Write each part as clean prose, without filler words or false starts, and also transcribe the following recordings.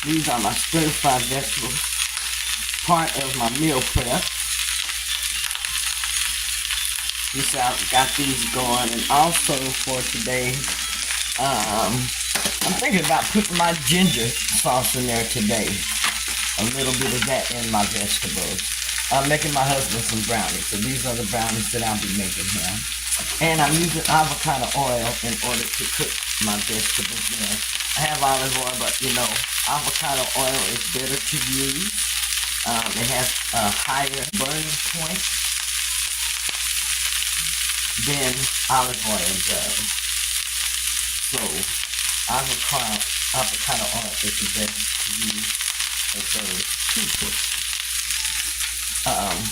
These are my stir-fried vegetables, part of my meal prep. Just got these going, and also for today, I'm thinking about putting my ginger sauce in there today. A little bit of that in my vegetables. I'm making my husband some brownies, so these are the brownies that I'll be making him. And I'm using avocado oil in order to cook my vegetables in. I have olive oil, but you know, avocado oil is better to use. It has a higher burning point than olive oil does. So avocado oil is the best to use of those two.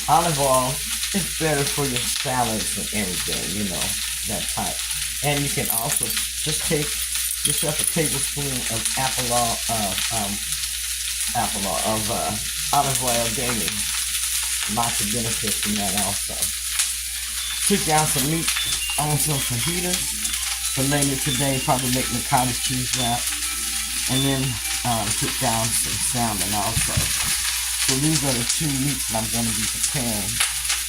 Olive oil is better for your salads and everything, you know, that type. And you can also just take yourself a tablespoon of olive oil daily. Lots of benefits from that also. Took down some meat on some fajitas for later today. Probably make the cottage cheese wrap. And then took down some salmon also. So these are the two meats that I'm going to be preparing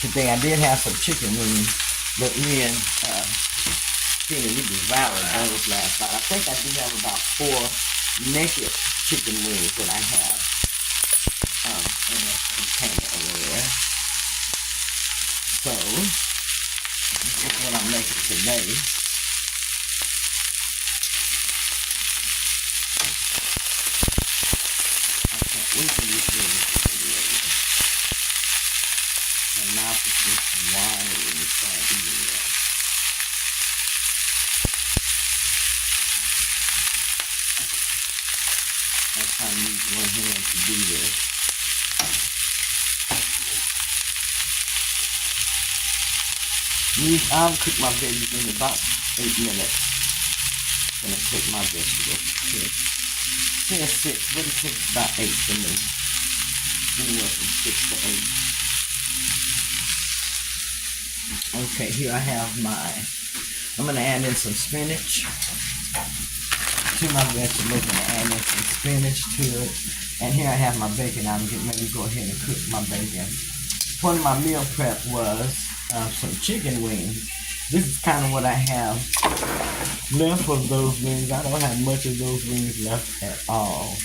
today. I did have some chicken wings, but me and Tina, we devoured those last night. I think I do have about 4 naked chicken wings that I have in a container over there. So this is what I'm making today. I can't wait for these videos. My mouth is just watering when you start eating it. I need one hand to do this. I'll cook my veggies in about 8 minutes. I'm gonna cook my vegetables. It says 6, but it takes about 8 for me. Anywhere from 6 to 8. Okay, here I have I'm gonna add in some spinach to my vegetables, and add in some spinach to it. And here I have my bacon. I'm getting ready to go ahead and cook my bacon. Part of my meal prep was some chicken wings. This is kind of what I have left of those wings. I don't have much of those wings left at all.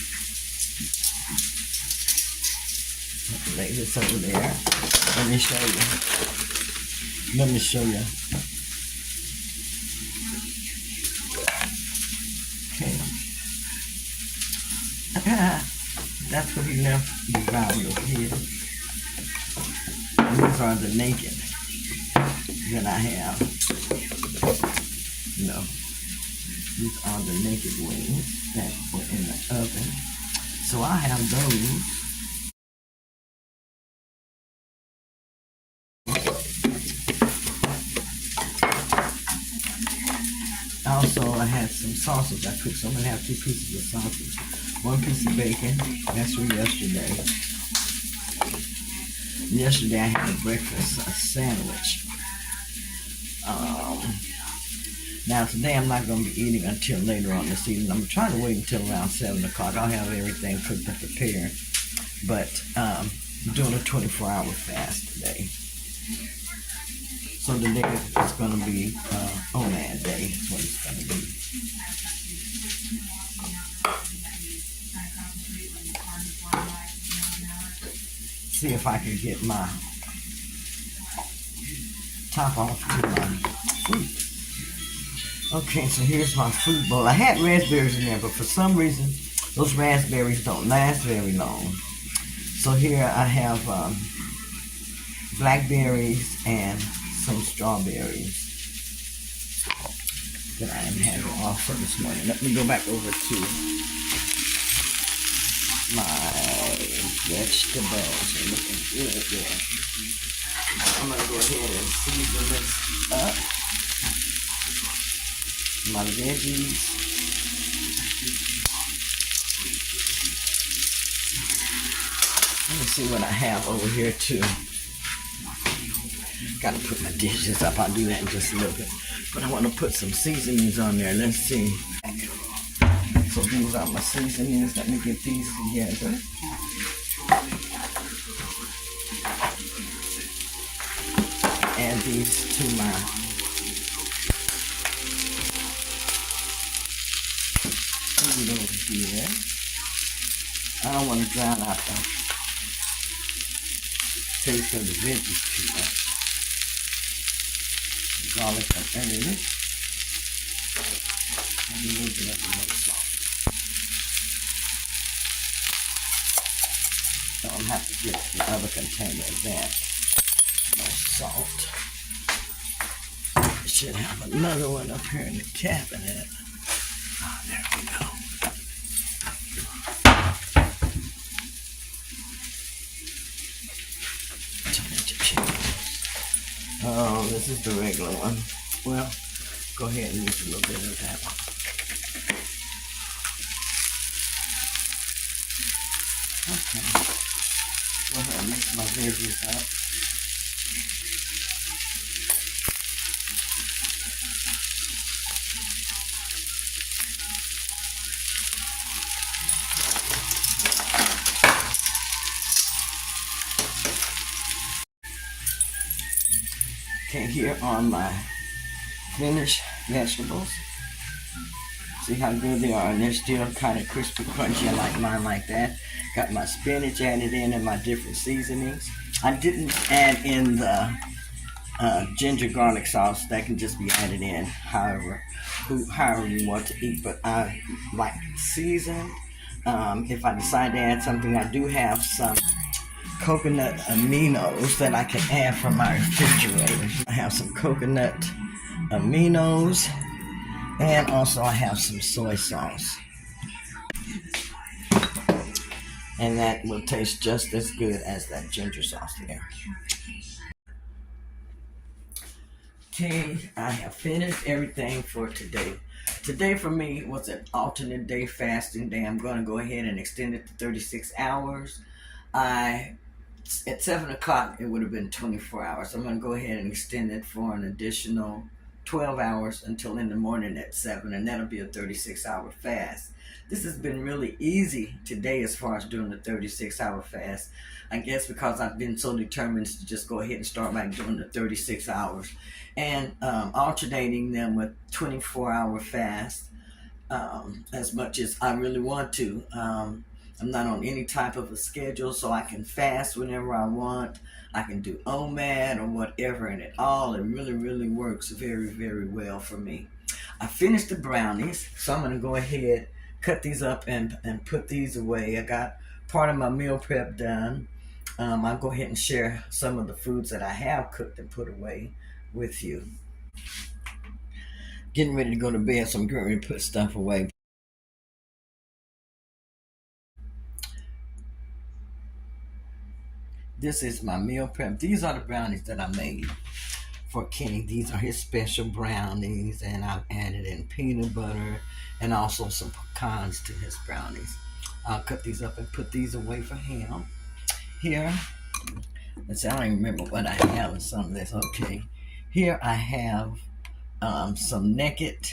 Lay this over there. Let me show you. That's what he left around over here. And these are the naked that I have. No, these are the naked wings that were in the oven. So I have those. Also, I had some sausage I cooked, so I'm going to have 2 pieces of sausage. 1 piece of bacon, that's from yesterday. Yesterday I had a breakfast sandwich. Now today I'm not going to be eating until later on this evening. I'm trying to wait until around 7 o'clock. I'll have everything cooked and prepared. But I'm doing a 24-hour fast today. So today it's going to be ONAD day is what it's going to be. See if I can get my top off to my fruit. Okay, so here's my fruit bowl. I had raspberries in there, but for some reason those raspberries don't last very long. So here I have blackberries and some strawberries that I am having off for this morning. Let me go back over to my vegetables. They're looking good there. I'm going to go ahead and season this up. My veggies. Let me see what I have over here too. Gotta put my dishes up. I'll do that in just a little bit. But I want to put some seasonings on there. Let's see. So these are my seasonings. Let me get these together. Add these to my food over here. I don't want to drown out the taste of the veggies too much. Garlic and onion. And a little bit of the salt. So I'll have to get the other container of that. No salt. I should have another one up here in the cabinet. Oh, there we go. Oh, this is the regular one. Well, go ahead and use a little bit of that one. Okay. Go ahead and mix my veggies up. Okay, here are my finished vegetables. See how good they are, and they're still kind of crispy, crunchy. I like mine like that. Got my spinach added in and my different seasonings. I didn't add in the ginger garlic sauce. That can just be added in however you want to eat, but I like seasoned. If I decide to add something, I do have some coconut aminos that I can add from my refrigerator. I have some coconut aminos, and also I have some soy sauce, and that will taste just as good as that ginger sauce there. Okay, I have finished everything for today. Today for me was an alternate day fasting day. I'm going to go ahead and extend it to 36 hours. At 7 o'clock, it would have been 24 hours. I'm going to go ahead and extend it for an additional 12 hours until in the morning at 7, and that'll be a 36-hour fast. This has been really easy today as far as doing the 36-hour fast. I guess because I've been so determined to just go ahead and start by doing the 36 hours and alternating them with 24-hour fast as much as I really want to. I'm not on any type of a schedule, so I can fast whenever I want. I can do OMAD or whatever, and it really, really works very, very well for me. I finished the brownies, so I'm going to go ahead, cut these up, and put these away. I got part of my meal prep done. I'll go ahead and share some of the foods that I have cooked and put away with you. Getting ready to go to bed, so I'm getting ready to put stuff away. This is my meal prep. These are the brownies that I made for Kenny. These are his special brownies, and I've added in peanut butter and also some pecans to his brownies. I'll cut these up and put these away for him. Here, let's see, I don't even remember what I have in some of this. Okay, here I have some naked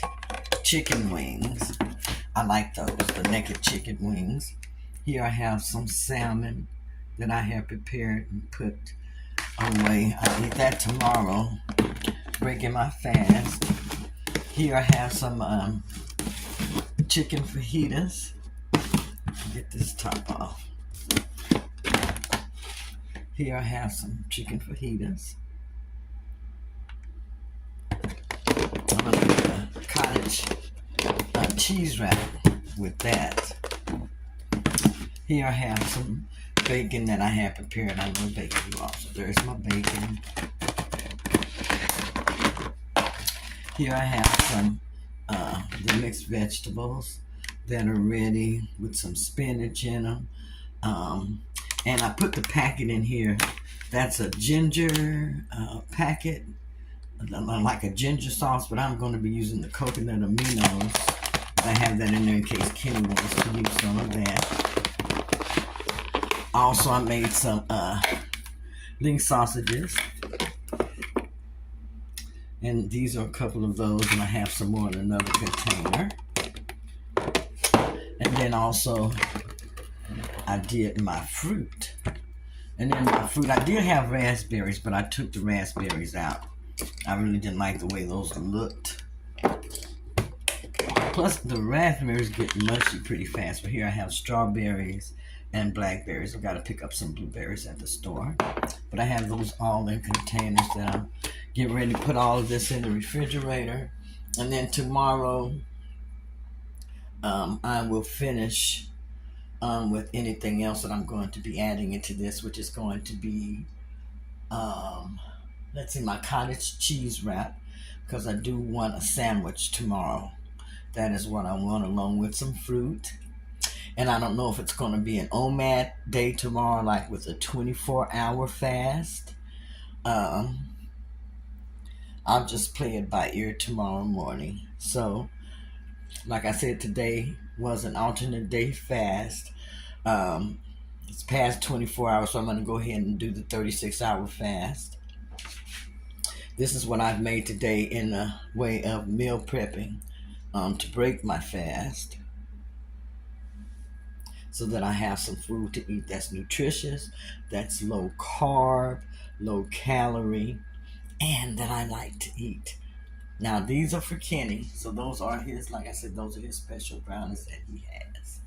chicken wings. I like those, the naked chicken wings. Here I have some salmon that I have prepared and put away. I'll eat that tomorrow, breaking my fast. Here I have some chicken fajitas. Get this top off. Here I have some chicken fajitas. I'm going to put the cottage cheese wrap with that. Here I have some bacon that I have prepared. I love bacon also. There's my bacon. Here I have some the mixed vegetables that are ready with some spinach in them. And I put the packet in here. That's a ginger packet, like a ginger sauce, but I'm going to be using the coconut aminos. I have that in there in case Kenny wants to use some of that. Also, I made some link sausages, and these are a couple of those, and I have some more in another container. Then also, I did my fruit. And then my fruit, I did have raspberries, but I took the raspberries out. I really didn't like the way those looked. Plus, the raspberries get mushy pretty fast. But here I have strawberries and blackberries. I've got to pick up some blueberries at the store. But I have those all in containers that I'm getting ready to put all of this in the refrigerator. And then tomorrow, I will finish with anything else that I'm going to be adding into this, which is going to be, let's see, my cottage cheese wrap, because I do want a sandwich tomorrow. That is what I want, along with some fruit. And I don't know if it's going to be an OMAD day tomorrow, like with a 24-hour fast. I'll just play it by ear tomorrow morning. So, like I said, today was an alternate day fast. It's past 24 hours, so I'm going to go ahead and do the 36-hour fast. This is what I've made today in the way of meal prepping to break my fast, so that I have some food to eat that's nutritious, that's low carb, low calorie, and that I like to eat. Now, these are for Kenny, so those are his, like I said, those are his special brownies that he has.